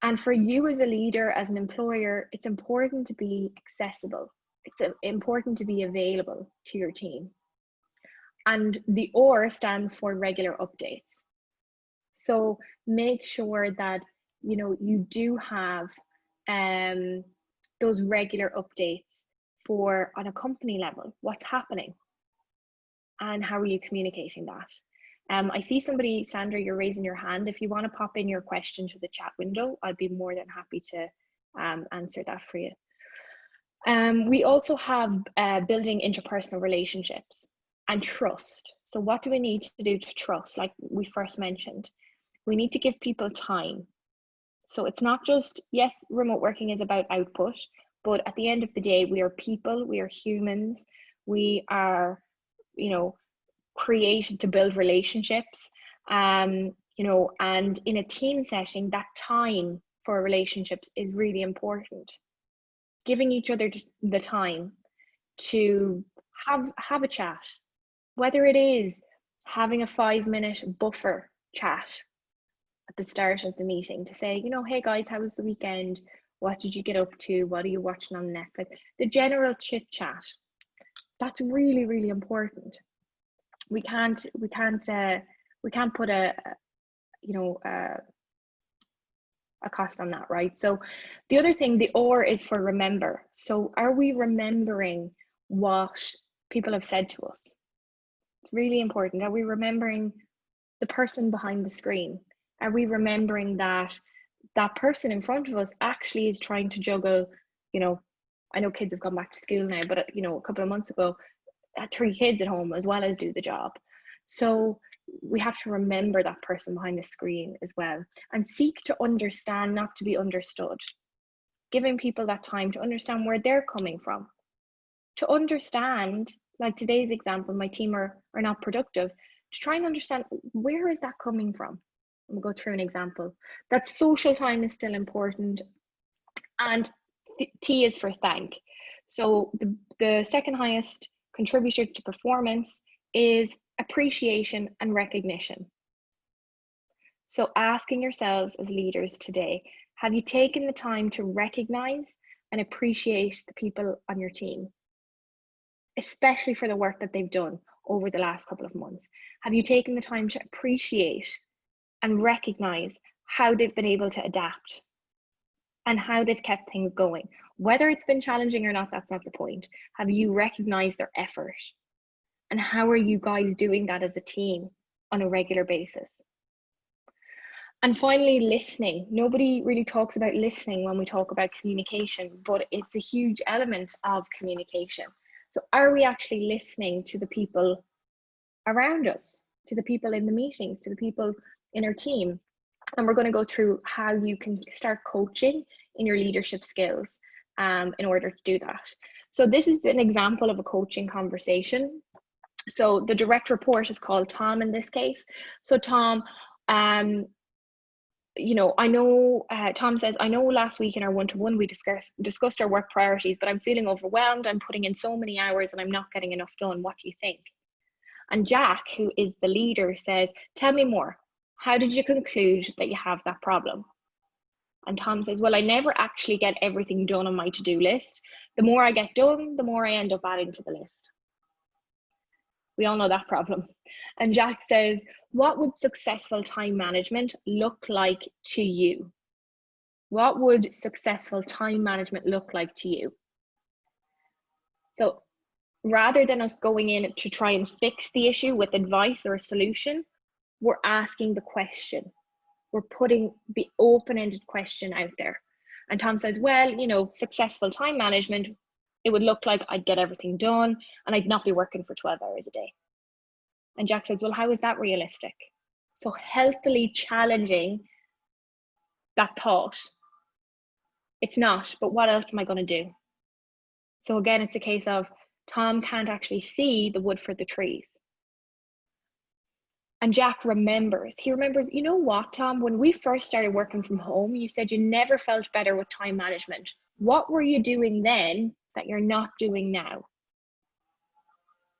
And for you as a leader, as an employer, it's important to be accessible. It's important to be available to your team. And the OR stands for regular updates. So make sure that, you know, you do have those regular updates for on a company level, what's happening and how are you communicating that? I see somebody, Sandra, you're raising your hand. If you want to pop in your question to the chat window, I'd be more than happy to answer that for you. We also have building interpersonal relationships and trust. So what do we need to do to trust? Like we first mentioned, we need to give people time. So it's not just, yes, remote working is about output, but at the end of the day, we are people, we are humans, we are, created to build relationships, and in a team setting, that time for relationships is really important. Giving each other just the time to have a chat, whether it is having a 5-minute buffer chat at the start of the meeting to say, hey guys, how was the weekend? What did you get up to? What are you watching on Netflix? The general chit chat. That's really, really important. We can't put a cost on that, right? So the other thing, the or is for remember. So are we remembering what people have said to us? It's really important. Are we remembering the person behind the screen? Are we remembering that that person in front of us actually is trying to juggle, I know kids have gone back to school now, but a couple of months ago, had 3 kids at home as well as do the job. So we have to remember that person behind the screen as well, and seek to understand, not to be understood. Giving people that time to understand where they're coming from. To understand, like today's example, my team are not productive, to try and understand where is that coming from. We'll go through an example. That social time is still important. And T is for thank. So the second highest contributor to performance is appreciation and recognition. So asking yourselves as leaders today, have you taken the time to recognize and appreciate the people on your team, especially for the work that they've done over the last couple of months? Have you taken the time to appreciate and recognize how they've been able to adapt and how they've kept things going? Whether it's been challenging or not, that's not the point. Have you recognized their effort? And how are you guys doing that as a team on a regular basis? And finally, listening. Nobody really talks about listening when we talk about communication, but it's a huge element of communication. So are we actually listening to the people around us, to the people in the meetings, to the people in our team? And we're going to go through how you can start coaching in your leadership skills in order to do that. So this is an example of a coaching conversation. So the direct report is called Tom in this case. So Tom, I know, Tom says, I know last week in our one-to-one we discussed our work priorities, but I'm feeling overwhelmed. I'm putting in so many hours and I'm not getting enough done. What do you think? And Jack, who is the leader, says, tell me more. How did you conclude that you have that problem? And Tom says, well, I never actually get everything done on my to-do list. The more I get done, the more I end up adding to the list. We all know that problem. And Jack says, what would successful time management look like to you? What would successful time management look like to you? So rather than us going in to try and fix the issue with advice or a solution, we're asking the question. We're putting the open-ended question out there. And Tom says, well, successful time management, it would look like I'd get everything done and I'd not be working for 12 hours a day. And Jack says, well, how is that realistic? So healthily challenging that thought. It's not, but what else am I going to do? So again, it's a case of Tom can't actually see the wood for the trees. And Jack remembers, you know what, Tom, when we first started working from home, you said you never felt better with time management. What were you doing then that you're not doing now?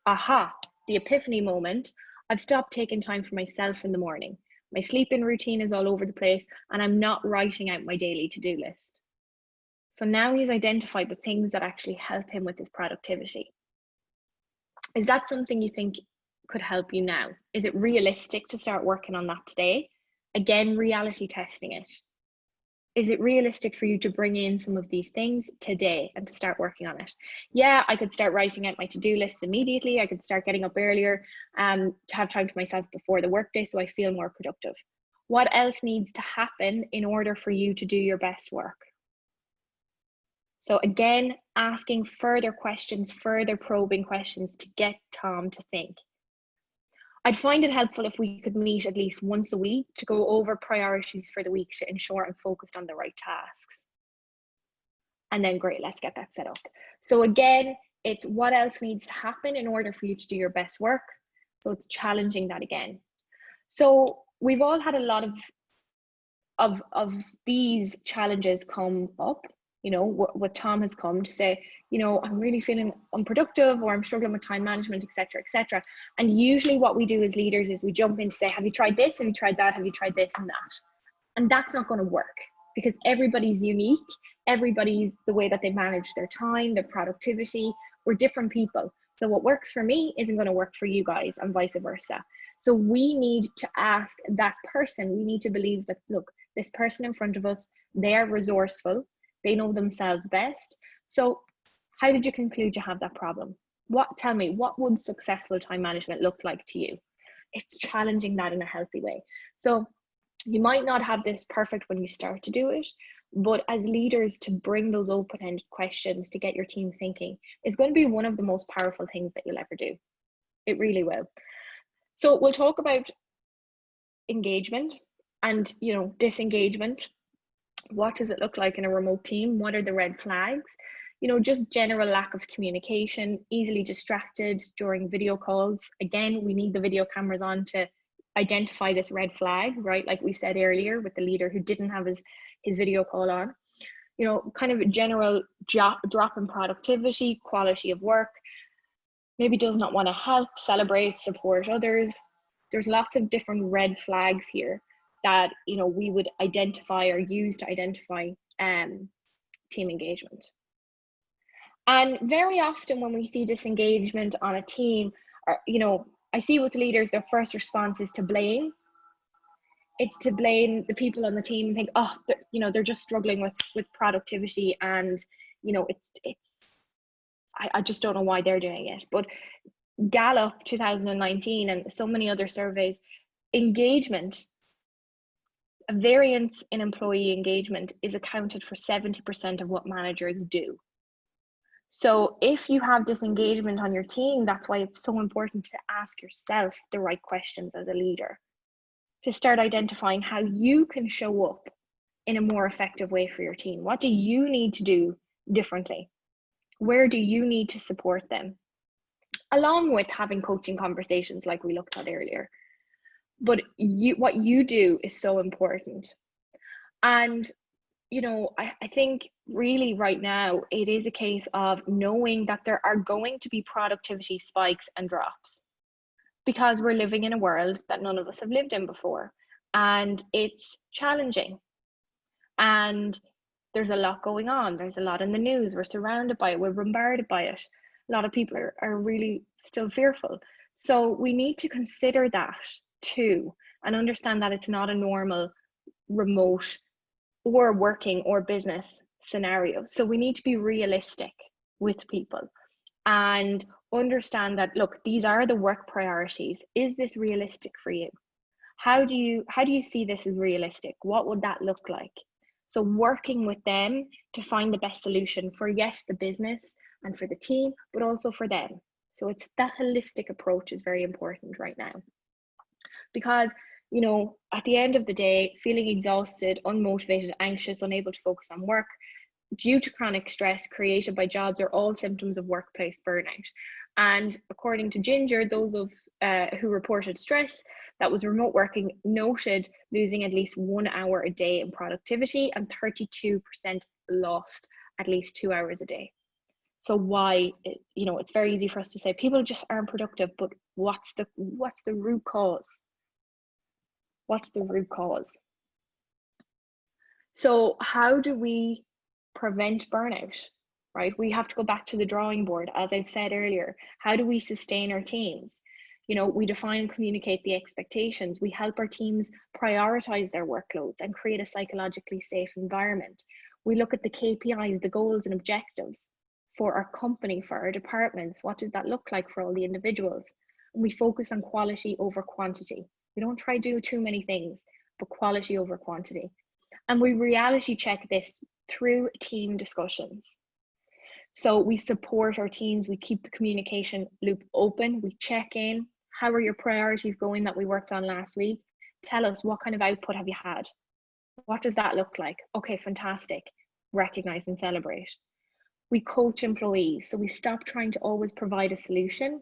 Aha, the epiphany moment. I've stopped taking time for myself in the morning. My sleeping routine is all over the place and I'm not writing out my daily to-do list. So now he's identified the things that actually help him with his productivity. Is that something you think could help you now? Is it realistic to start working on that today? Again, reality testing it. Is it realistic for you to bring in some of these things today and to start working on it? Yeah, I could start writing out my to-do lists immediately. I could start getting up earlier to have time to myself before the workday so I feel more productive. What else needs to happen in order for you to do your best work? So again, asking further questions, further probing questions to get Tom to think. I'd find it helpful if we could meet at least once a week to go over priorities for the week to ensure I'm focused on the right tasks. And then great, let's get that set up. So again, it's what else needs to happen in order for you to do your best work. So it's challenging that again. So we've all had a lot of these challenges come up. You know, what Tom has come to say, you know, I'm really feeling unproductive, or I'm struggling with time management, etc., etc. And usually what we do as leaders is we jump in to say, have you tried this? Have you tried that? Have you tried this and that? And that's not going to work, because everybody's unique. Everybody's the way that they manage their time, their productivity. We're different people. So what works for me isn't going to work for you guys, and vice versa. So we need to ask that person, we need to believe that, look, this person in front of us, they're resourceful, they know themselves best. So how did you conclude you have that problem? Tell me, what would successful time management look like to you? It's challenging that in a healthy way. So you might not have this perfect when you start to do it, but as leaders, to bring those open-ended questions to get your team thinking is going to be one of the most powerful things that you'll ever do. It really will. So we'll talk about engagement and, you know, disengagement. What does it look like in a remote team? What are the red flags? You know, just general lack of communication, easily distracted during video calls. Again, we need the video cameras on to identify this red flag, right? Like we said earlier with the leader who didn't have his video call on. You know, kind of a general drop in productivity, quality of work, maybe does not want to help, celebrate, support others. There's lots of different red flags here that, you know, we would identify or use to identify team engagement. And very often when we see disengagement on a team, or, you know, I see with leaders, their first response is to blame. It's to blame the people on the team and think, oh, you know, they're just struggling with productivity, and, you know, I just don't know why they're doing it. But Gallup 2019 and so many other surveys, engagement, a variance in employee engagement is accounted for 70% of what managers do. So if you have disengagement on your team, that's why it's so important to ask yourself the right questions as a leader, to start identifying how you can show up in a more effective way for your team. What do you need to do differently? Where do you need to support them? Along with having coaching conversations like we looked at earlier. But what you do is so important. And, you know, I think really right now, it is a case of knowing that there are going to be productivity spikes and drops, because we're living in a world that none of us have lived in before. And it's challenging. And there's a lot going on. There's a lot in the news. We're surrounded by it. We're bombarded by it. A lot of people are really still fearful. So we need to consider that too, and understand that it's not a normal remote or working or business scenario. So we need to be realistic with people and understand that, look, these are the work priorities. Is this realistic for you? How do you see this as realistic? What would that look like? So working with them to find the best solution for, yes, the business and for the team, but also for them. So it's that holistic approach is very important right now. Because, you know, at the end of the day, feeling exhausted, unmotivated, anxious, unable to focus on work due to chronic stress created by jobs are all symptoms of workplace burnout. And according to Ginger, those who reported stress that was remote working noted losing at least 1 hour a day in productivity, and 32% lost at least 2 hours a day. So why, you know, it's very easy for us to say people just aren't productive, but what's the root cause? What's the root cause? So how do we prevent burnout, right? We have to go back to the drawing board, as I've said earlier. How do we sustain our teams? We define and communicate the expectations. We help our teams prioritize their workloads and create a psychologically safe environment. We look at the KPIs, the goals and objectives for our company, for our departments. What does that look like for all the individuals? And we focus on quality over quantity. We don't try to do too many things, but quality over quantity. And we reality check this through team discussions. So we support our teams, we keep the communication loop open, we check in. How are your priorities going that we worked on last week? Tell us, what kind of output have you had? What does that look like? Okay, fantastic. Recognize and celebrate. We coach employees, so we stop trying to always provide a solution.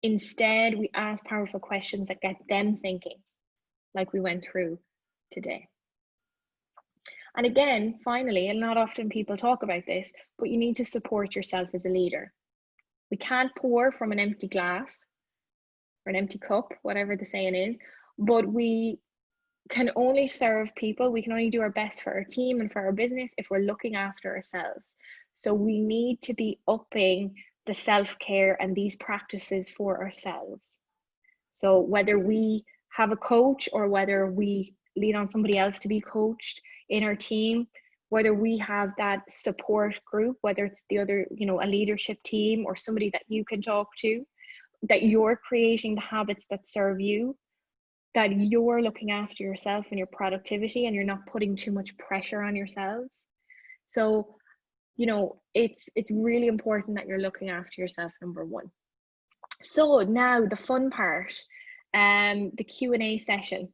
Instead, we ask powerful questions that get them thinking, like we went through today. And again, finally, and not often people talk about this, but you need to support yourself as a leader. We can't pour from an empty glass or an empty cup, whatever the saying is, but we can only serve people, we can only do our best for our team and for our business if we're looking after ourselves. So we need to be upping the self-care and these practices for ourselves. So whether we have a coach or whether we lean on somebody else to be coached in our team, whether we have that support group, whether it's the other, a leadership team or somebody that you can talk to, that you're creating the habits that serve you, that you're looking after yourself and your productivity and you're not putting too much pressure on yourselves. So, it's really important that you're looking after yourself, number one. So now the fun part, the Q&A session.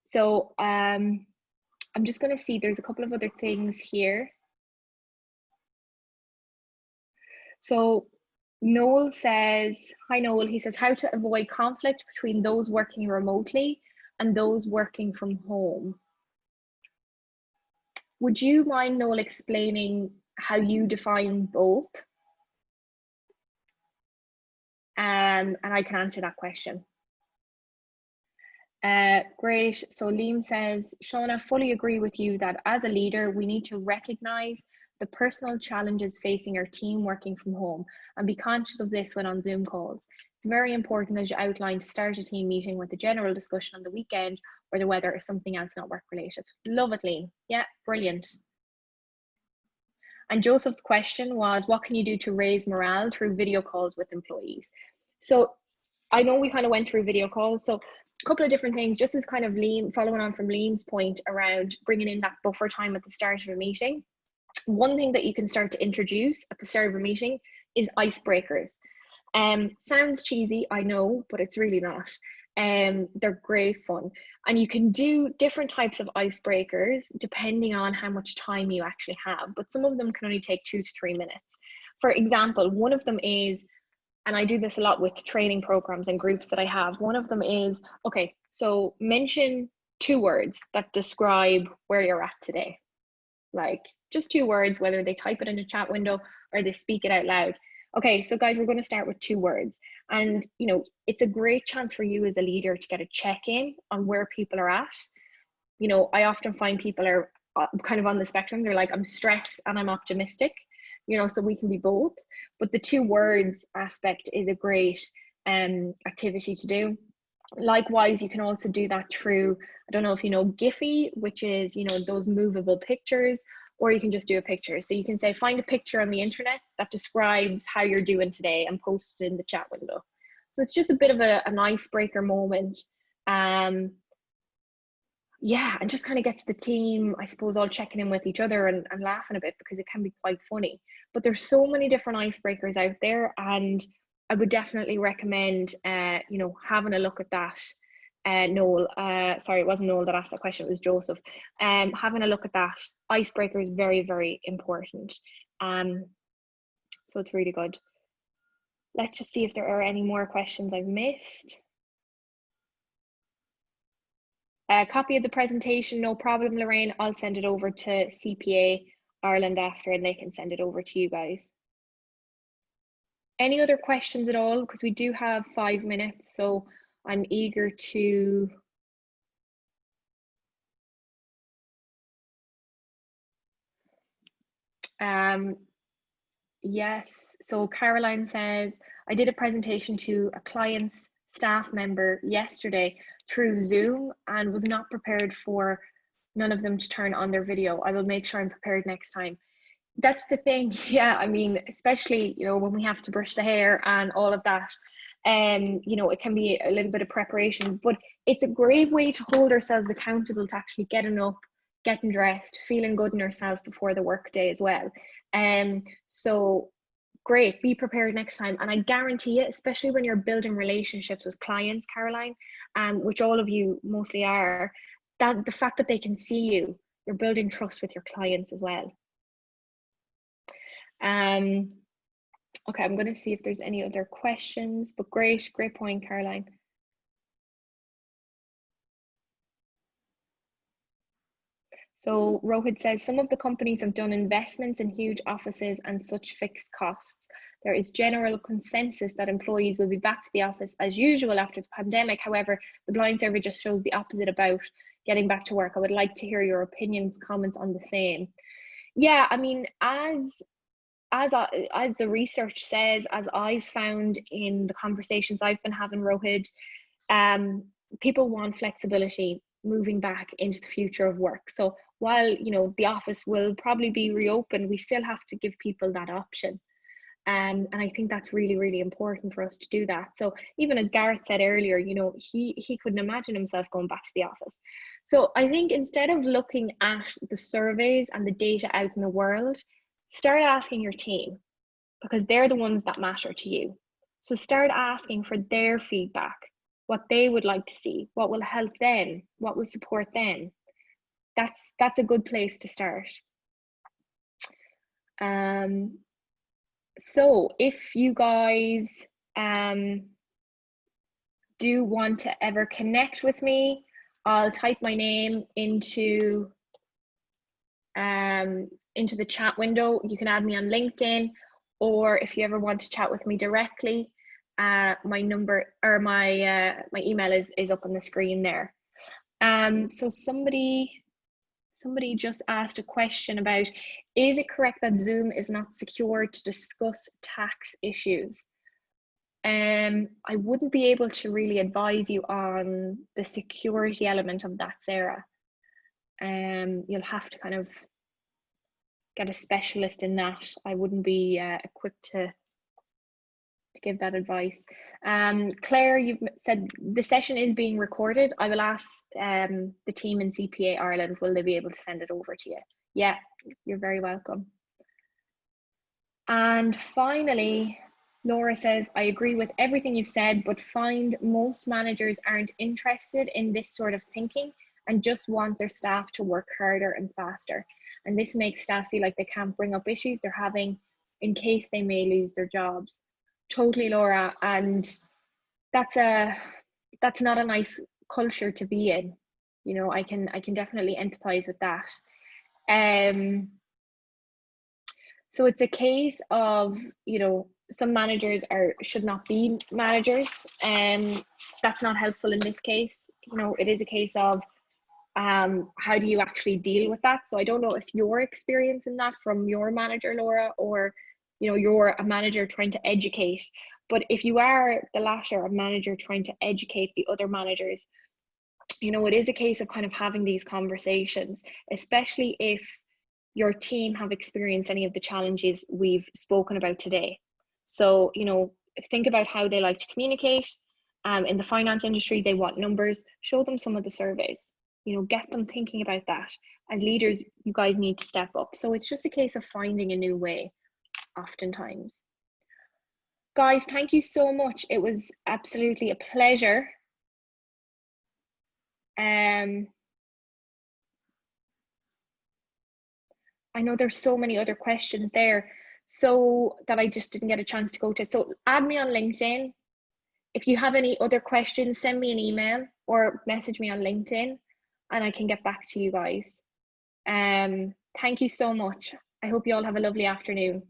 So I'm just going to see, there's a couple of other things here. So Noel says, hi Noel, he says, how to avoid conflict between those working remotely and those working from home. Would you mind, Noel, explaining how you define both? And I can answer that question. Great. So Liam says, Shauna, fully agree with you that as a leader, we need to recognize the personal challenges facing our team working from home and be conscious of this when on Zoom calls. It's very important, as you outlined, to start a team meeting with a general discussion on the weekend or the weather or something else not work related. Love it, Liam. Yeah, brilliant. And Joseph's question was, what can you do to raise morale through video calls with employees? So I know we kind of went through video calls. So a couple of different things, just as kind of following on from Liam's point around bringing in that buffer time at the start of a meeting. One thing that you can start to introduce at the start of a meeting is icebreakers. Sounds cheesy, I know, but it's really not. They're great fun. And you can do different types of icebreakers depending on how much time you actually have, but some of them can only take 2 to 3 minutes. For example, one of them is, and I do this a lot with training programs and groups that I have, one of them is, okay, so mention 2 words that describe where you're at today. Like just 2 words, whether they type it in a chat window or they speak it out loud. Okay, so guys, we're going to start with 2 words. And, it's a great chance for you as a leader to get a check-in on where people are at. I often find people are kind of on the spectrum. They're like, I'm stressed and I'm optimistic, so we can be both. But the 2 words aspect is a great activity to do. Likewise, you can also do that through, I don't know if you know Giphy, which is, those movable pictures, or you can just do a picture. So you can say, find a picture on the internet that describes how you're doing today and post it in the chat window. So it's just a bit of an icebreaker moment. Yeah, and just kind of gets the team, I suppose, all checking in with each other and laughing a bit, because it can be quite funny. But there's so many different icebreakers out there, and I would definitely recommend, having a look at that. Noel, sorry, it wasn't Noel that asked that question, it was Joseph. Having a look at that. Icebreaker is very, very important. So it's really good. Let's just see if there are any more questions I've missed. A copy of the presentation, no problem, Lorraine. I'll send it over to CPA Ireland after, and they can send it over to you guys. Any other questions at all? Because we do have 5 minutes, so I'm eager to. Yes, so Caroline says, I did a presentation to a client's staff member yesterday through Zoom and was not prepared for none of them to turn on their video. I will make sure I'm prepared next time. That's the thing. Yeah, I mean, especially, you know, when we have to brush the hair and all of that, you know, it can be a little bit of preparation, but it's a great way to hold ourselves accountable to actually getting up, getting dressed, feeling good in ourselves before the work day as well. So great, be prepared next time. And I guarantee it, especially when you're building relationships with clients, Caroline, which all of you mostly are, that the fact that they can see you, you're building trust with your clients as well. Okay, I'm going to see if there's any other questions, but great point, Caroline. So Rohit says, some of the companies have done investments in huge offices and such fixed costs. There is general consensus that employees will be back to the office as usual after the pandemic. However, the blind survey just shows the opposite about getting back to work. I would like to hear your opinions, comments on the same. Yeah, I mean, as the research says, as I've found in the conversations I've been having, Rohit, people want flexibility moving back into the future of work. So while, you know, the office will probably be reopened, we still have to give people that option. And I think that's really, really important for us to do that. So even as Gareth said earlier, you know, he couldn't imagine himself going back to the office. So I think instead of looking at the surveys and the data out in the world, start asking your team, because they're the ones that matter to you. So start asking for their feedback, what they would like to see, what will help them, what will support them. That's a good place to start. So if you guys do want to ever connect with me, I'll type my name into the chat window. You can add me on LinkedIn, or if you ever want to chat with me directly, my number or my email is up on the screen there. So somebody just asked a question about, is it correct that Zoom is not secure to discuss tax issues? I wouldn't be able to really advise you on the security element of that, Sarah. You'll have to kind of get a specialist in that. I wouldn't be equipped to give that advice. Claire, you've said the session is being recorded. I will ask the team in CPA Ireland, will they be able to send it over to you? Yeah, you're very welcome. And finally, Laura says, I agree with everything you've said, but find most managers aren't interested in this sort of thinking and just want their staff to work harder and faster. And this makes staff feel like they can't bring up issues they're having in case they may lose their jobs. Totally, Laura, and that's not a nice culture to be in. You know, I can definitely empathize with that. So it's a case of, you know, some managers should not be managers, and that's not helpful in this case. You know, it is a case of how do you actually deal with that? So I don't know if you're experiencing that from your manager, Laura, or you know, you're a manager trying to educate. But if you are the latter, a manager trying to educate the other managers, you know, it is a case of kind of having these conversations, especially if your team have experienced any of the challenges we've spoken about today. So, you know, think about how they like to communicate. In the finance industry, they want numbers. Show them some of the surveys. You know, get them thinking about that. As leaders, you guys need to step up. So it's just a case of finding a new way, oftentimes. Guys, thank you so much. It was absolutely a pleasure. I know there's so many other questions there, so that I just didn't get a chance to go to. So add me on LinkedIn. If you have any other questions, send me an email or message me on LinkedIn and I can get back to you guys. Thank you so much. I hope you all have a lovely afternoon.